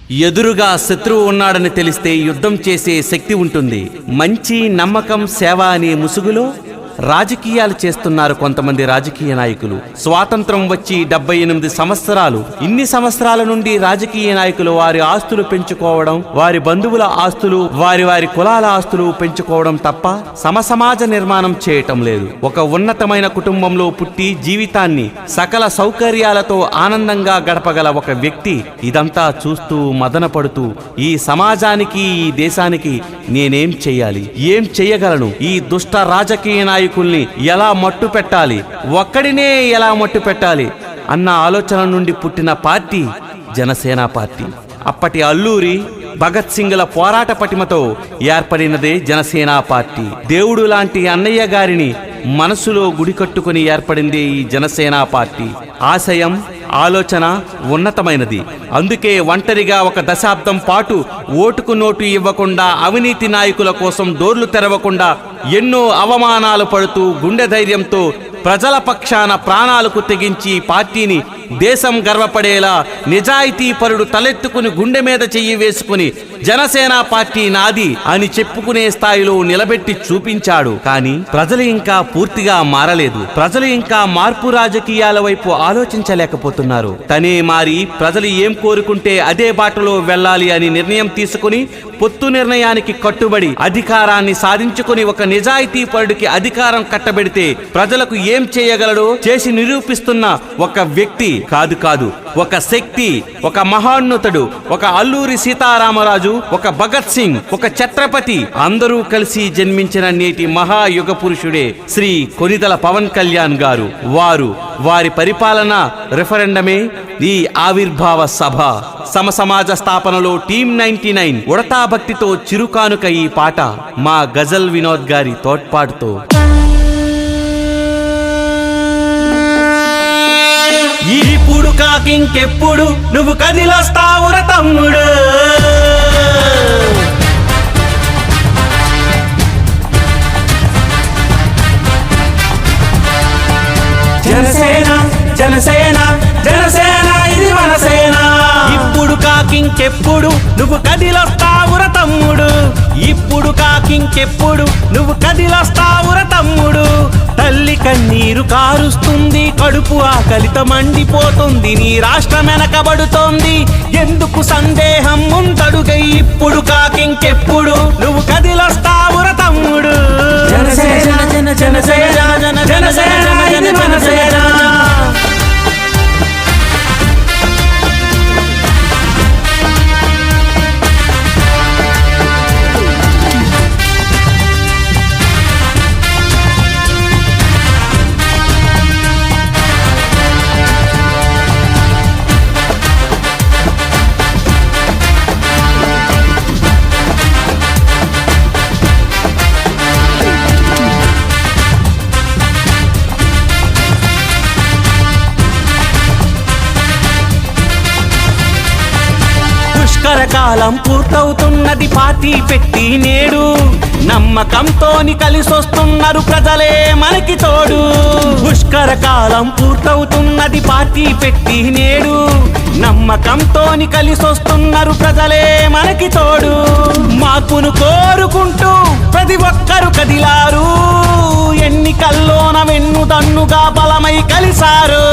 ఎదురుగా శత్రువు ఉన్నాడని తెలిస్తే యుద్ధం చేసే శక్తి ఉంటుంది. మంచి, నమ్మకం, సేవ అనే ముసుగులో రాజకీయాలు చేస్తున్నారు కొంతమంది రాజకీయ నాయకులు. స్వాతంత్రం వచ్చి 78 సంవత్సరాలు. ఇన్ని సంవత్సరాల నుండి రాజకీయ నాయకులు వారి ఆస్తులు పెంచుకోవడం, వారి బంధువుల ఆస్తులు, వారి కులాల ఆస్తులు పెంచుకోవడం తప్ప సమసమాజ నిర్మాణం చేయటం లేదు. ఒక ఉన్నతమైన కుటుంబంలో పుట్టి జీవితాన్ని సకల సౌకర్యాలతో ఆనందంగా గడపగల ఒక వ్యక్తి ఇదంతా చూస్తూ మదనపడుతూ ఈ సమాజానికి, ఈ దేశానికి నేనేం చెయ్యాలి, ఏం చెయ్యగలను, ఈ దుష్ట రాజకీయ నాయకుల్ని ఎలా మట్టు పెట్టాలి, ఒక్కడినే ఎలా మట్టు పెట్టాలి అన్న ఆలోచన నుండి పుట్టిన పార్టీ జనసేన పార్టీ. అప్పటి అల్లూరి భగత్ సింగ్ల పోరాట పటిమతో ఏర్పడినదే జనసేన పార్టీ. దేవుడు లాంటి అన్నయ్య గారిని మనసులో గుడి కట్టుకుని ఏర్పడిందే ఈ జనసేన పార్టీ. ఆశయం, ఆలోచన ఉన్నతమైనది. అందుకే ఒంటరిగా ఒక దశాబ్దం పాటు ఓటుకు నోటు ఇవ్వకుండా, అవినీతి నాయకుల కోసం డోర్లు తెరవకుండా, ఎన్నో అవమానాలు పడుతూ గుండె ధైర్యంతో ప్రజల పక్షాన ప్రాణాలకు తెగించి పార్టీని దేశం గర్వపడేలా నిజాయితీ పరుడు తలెత్తుకుని గుండె మీద చెయ్యి వేసుకుని జనసేన పార్టీ నాది అని చెప్పుకునే స్థాయిలో నిలబెట్టి చూపించాడు. కానీ ప్రజలు ఇంకా పూర్తిగా మారలేదు. ప్రజలు ఇంకా మార్పు రాజకీయాల వైపు ఆలోచించలేకపోతున్నారు. తనే మారి ప్రజలు ఏం కోరుకుంటే అదే బాటలో వెళ్ళాలి అని నిర్ణయం తీసుకుని పొత్తు నిర్ణయానికి కట్టుబడి అధికారాన్ని సాధించుకుని ఒక నిజాయితీ పరుడికి అధికారం కట్టబెడితే ప్రజలకు ఏం చేయగలడో చేసి నిరూపిస్తున్న ఒక వ్యక్తి కాదు, ఒక శక్తి, ఒక మహాన్నతుడు, ఒక అల్లూరి సీతారామరాజు, ఒక భగత్ సింగ్, ఒక ఛత్రపతి అందరూ కలిసి జన్మించిన నేటి మహాయుగ పురుషుడే శ్రీ కొనిదెల పవన్ కళ్యాణ్ గారు. వారి పరిపాలన రెఫరెండమే ఈ ఆవిర్భావ సభ. సమసమాజ స్థాపనలో టీమ్ 99 ఉడతా భక్తితో చిరుకానుక ఈ పాట మా గజల్ వినోద్ గారి తోడ్పాటుతో. ఇప్పుడు కాకింకెప్పుడు నువ్వు కదిలొస్తావుర తమ్ముడు, జనసేన జనసేన జనసేన ఇది మన సేన. ఇప్పుడు కాకింకెప్పుడు నువ్వు కదిలొస్తావుర తమ్ముడు, ఇప్పుడు కాకింకెప్పుడు నువ్వు కదిలొస్తావుర తమ్ముడు. తల్లి కన్నీరు కారుస్తుంది, కడుపు ఆకలితో మండిపోతుంది, నీ రాష్ట్రం వెనకబడుతోంది, ఎందుకు సందేహం ముందడుగై ఇప్పుడు కాకింకెప్పుడు నువ్వు కదిలొస్తావుర తమ్ముడు. జనసేన జనసేన జనసేన ఇది మన సేన. కాలం పూర్తవుతున్నది పార్టీ పెట్టి నేడు, నమ్మకంతోని కలిసొస్తున్నారు ప్రజలే మనకి తోడు. పుష్కర కాలం పూర్తవుతున్నది పార్టీ పెట్టి నేడు, నమ్మకంతోని కలిసొస్తున్నారు ప్రజలే మనకి తోడు. మార్పును కోరుకుంటూ ప్రతి ఒక్కరు కదిలారు, ఎన్నికల్లోన వెన్నుదన్నుగా బలమై కలిసారు.